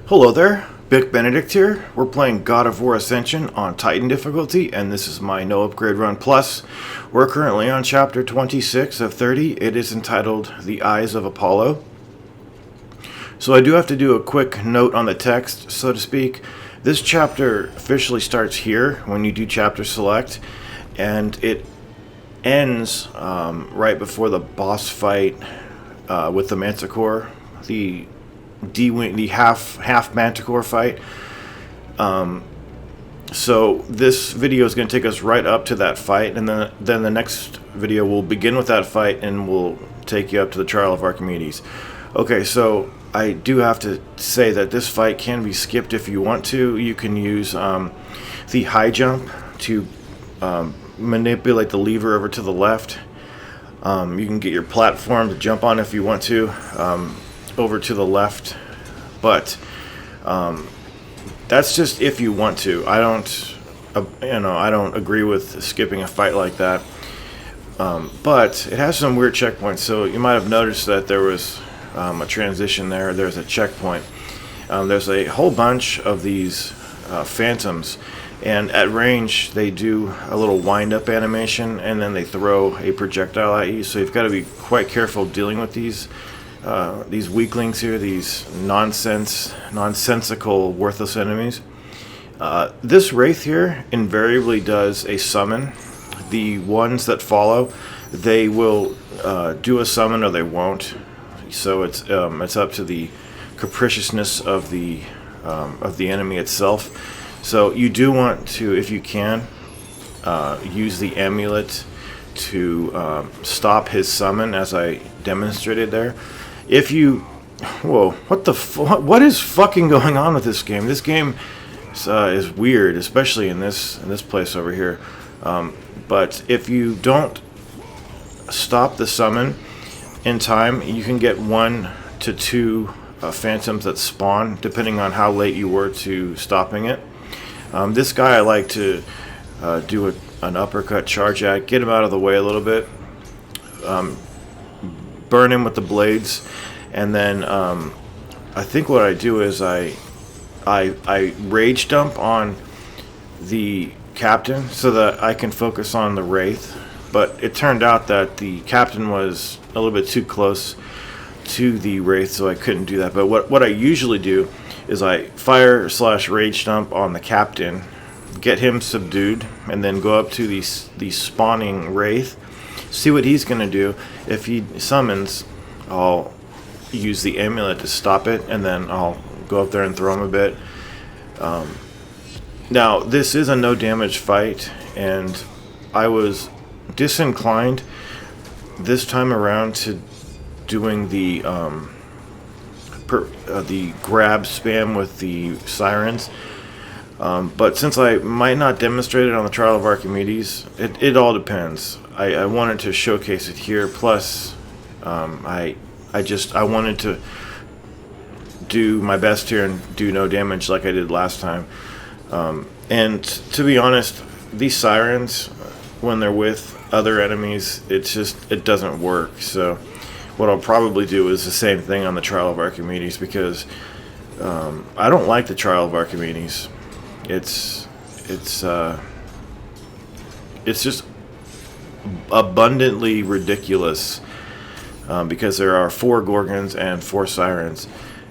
Hello there, Bick Benedict here. We're playing God of War Ascension on Titan difficulty, and this is my No Upgrade Run Plus. We're currently on Chapter 26 of 30. It is entitled The Eyes of Apollo. So I do have to do a quick note on the text, so to speak. This chapter officially starts here when you do chapter select, and it ends right before the boss fight with the Manticore, the half Manticore fight. So this video is going to take us right up to that fight, and then the next video will begin with that fight and we'll take you up to the Trial of Archimedes. Okay, so I do have to say that this fight can be skipped if you want to. You can use the high jump to manipulate the lever over to the left. You can get your platform to jump on if you want to, over to the left, but that's just if you want to. I don't agree with skipping a fight like that. But it has some weird checkpoints, so you might have noticed that there was a transition there. There's a checkpoint. There's a whole bunch of these phantoms, and at range they do a little wind-up animation, and then they throw a projectile at you. So you've got to be quite careful dealing with these weaklings here, these nonsensical, worthless enemies. This Wraith here invariably does a summon. The ones that follow, they will do a summon or they won't. So it's up to the capriciousness of the enemy itself. So you do want to, if you can, use the amulet to stop his summon, as I demonstrated there. If you, whoa, what is fucking going on with this game? This game is weird, especially in this place over here. But if you don't stop the summon in time, you can get 1 to 2 phantoms that spawn, depending on how late you were to stopping it. This guy I like to do an uppercut charge at, get him out of the way a little bit, burn him with the blades, and then I think what I do is I rage dump on the captain so that I can focus on the Wraith. But it turned out that the captain was a little bit too close to the Wraith, so I couldn't do that. But what I usually do is I fire/rage dump on the captain, get him subdued, and then go up to the spawning Wraith, see what he's going to do. If he summons, I'll use the amulet to stop it, and then I'll go up there and throw him a bit. Now, this is a no damage fight, and I was disinclined this time around to doing the grab spam with the sirens. But since I might not demonstrate it on the Trial of Archimedes, it all depends. I wanted to showcase it here. Plus, I wanted to do my best here and do no damage like I did last time. And to be honest, these sirens, when they're with other enemies, it doesn't work. So what I'll probably do is the same thing on the Trial of Archimedes, because I don't like the Trial of Archimedes. It's just abundantly ridiculous, because there are 4 Gorgons and 4 Sirens,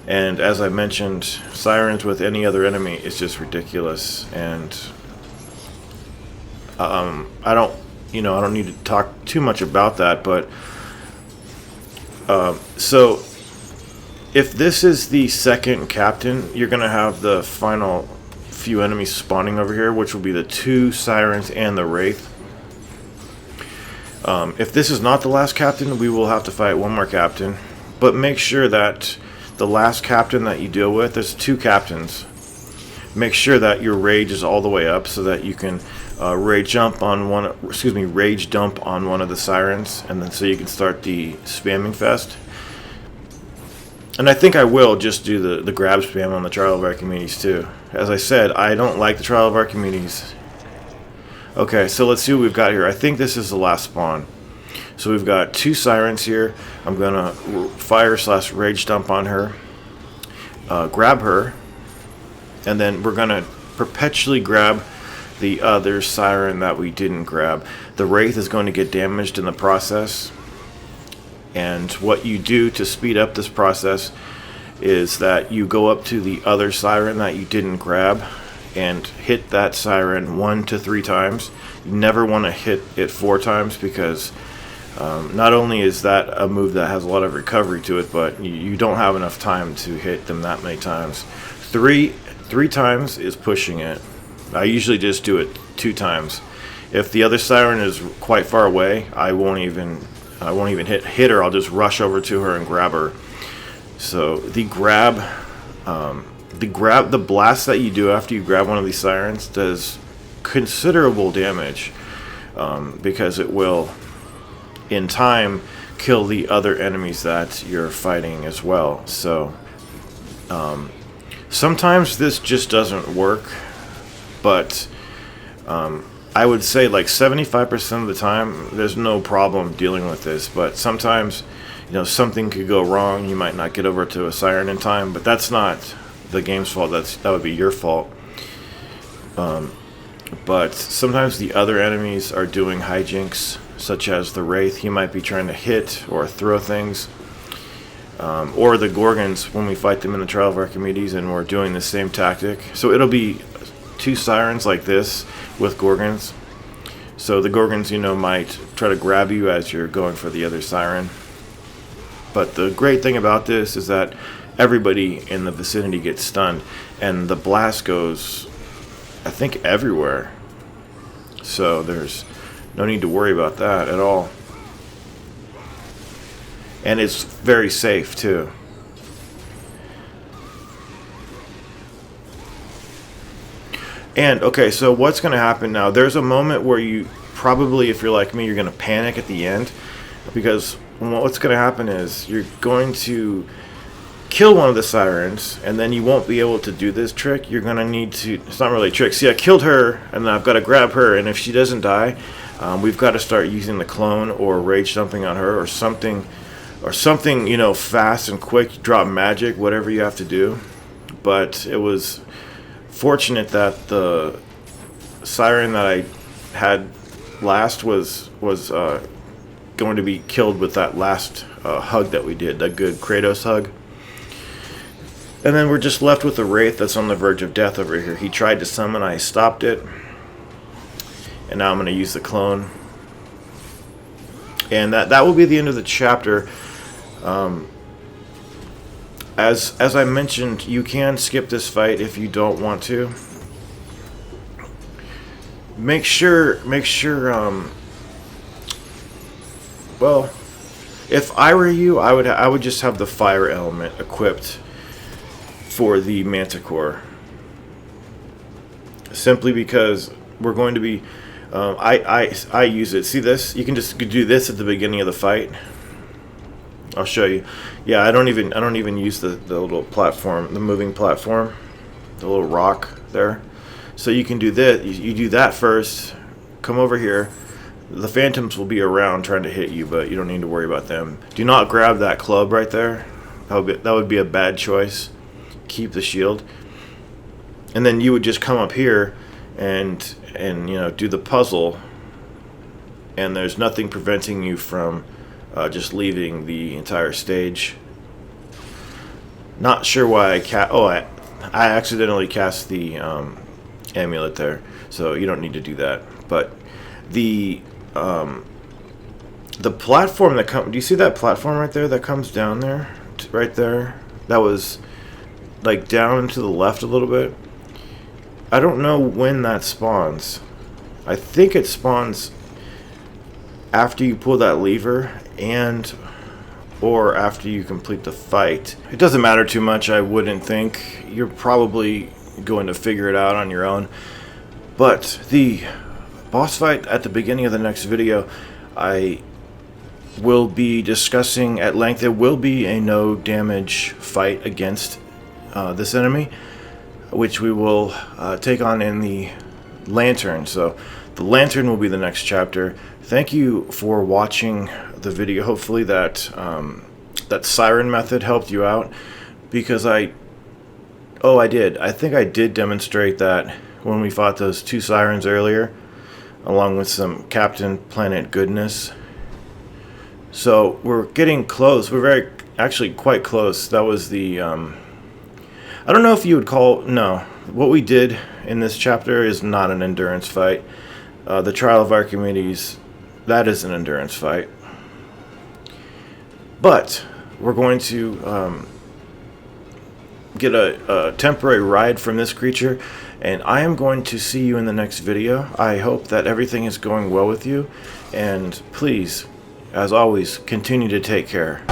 and as I mentioned, Sirens with any other enemy is just ridiculous. And I don't need to talk too much about that, but so if this is the second captain, you're gonna have the final few enemies spawning over here, which will be the 2 Sirens and the Wraith. If this is not the last captain, we will have to fight one more captain, but make sure that the last captain that you deal with, there's 2 captains, make sure that your rage is all the way up so that you can rage dump on one of the Sirens, and then so you can start the spamming fest. And I think I will just do the grab spam on the Trial of Archimedes too. As I said, I don't like the Trial of Archimedes. Okay, so let's see what we've got here. I think this is the last spawn. So we've got 2 Sirens here. I'm gonna fire/rage dump on her, grab her, and then we're going to perpetually grab the other siren that we didn't grab. The Wraith is going to get damaged in the process, and what you do to speed up this process is that you go up to the other siren that you didn't grab and hit that siren 1 to 3 times. You never want to hit it 4 times, because not only is that a move that has a lot of recovery to it, but you don't have enough time to hit them that many times. Three times is pushing it. I usually just do it 2 times. If the other siren is quite far away, I won't even hit her. I'll just rush over to her and grab her. So the blast that you do after you grab one of these sirens does considerable damage, because it will, in time, kill the other enemies that you're fighting as well. So sometimes this just doesn't work, but I would say like 75% of the time there's no problem dealing with this. But sometimes, something could go wrong. You might not get over to a siren in time, but that's not the game's fault. That would be your fault. But sometimes the other enemies are doing hijinks, such as the Wraith. He might be trying to hit or throw things, or the Gorgons when we fight them in the Trial of Archimedes, and we're doing the same tactic. So it'll be 2 sirens like this with Gorgons. So the Gorgons, might try to grab you as you're going for the other siren. But the great thing about this is that everybody in the vicinity gets stunned, and the blast goes, I think, everywhere. So there's no need to worry about that at all. And it's very safe too. And okay, so what's going to happen now? There's a moment where you probably, if you're like me, you're going to panic at the end, because what's going to happen is you're going to kill one of the sirens, and then you won't be able to do this trick. You're going to need to, it's not really a trick. See, I killed her, and I've got to grab her, and if she doesn't die, we've got to start using the clone or rage jumping on her, or something, fast and quick, drop magic, whatever you have to do. But it was fortunate that the siren that I had last was going to be killed with that last hug that we did, that good Kratos hug. And then we're just left with the Wraith that's on the verge of death over here. He tried to summon, I stopped it, and now I'm going to use the clone. And that will be the end of the chapter. As I mentioned, you can skip this fight if you don't want to. Make sure. Well, if I were you, I would just have the fire element equipped for the Manticore. Simply because we're going to be. I use it. See this? You can just do this at the beginning of the fight. I'll show you. Yeah, I don't even use the little platform, the moving platform, the little rock there. So you can do that. You do that first. Come over here. The phantoms will be around trying to hit you, but you don't need to worry about them. Do not grab that club right there. That would be a bad choice. Keep the shield. And then you would just come up here and do the puzzle. And there's nothing preventing you from just leaving the entire stage. Not sure why I accidentally cast the amulet there, so you don't need to do that. But the platform that do you see that platform right there that comes down there, right there? That was like down to the left a little bit. I don't know when that spawns. I think it spawns after you pull that lever or after you complete the fight. It doesn't matter too much, I wouldn't think. You're probably going to figure it out on your own. But the boss fight at the beginning of the next video, I will be discussing at length. It will be a no damage fight against this enemy, which we will take on in the lantern. So the lantern will be the next chapter. Thank you for watching the video. Hopefully that that siren method helped you out, because Oh, I did. I think I did demonstrate that when we fought those 2 sirens earlier, along with some Captain Planet goodness. So we're getting close. We're actually quite close. That was the, I don't know if you would call, no. What we did in this chapter is not an endurance fight. The Trial of Archimedes, that is an endurance fight. But we're going to get a temporary ride from this creature, and I am going to see you in the next video. I hope that everything is going well with you, and please, as always, continue to take care.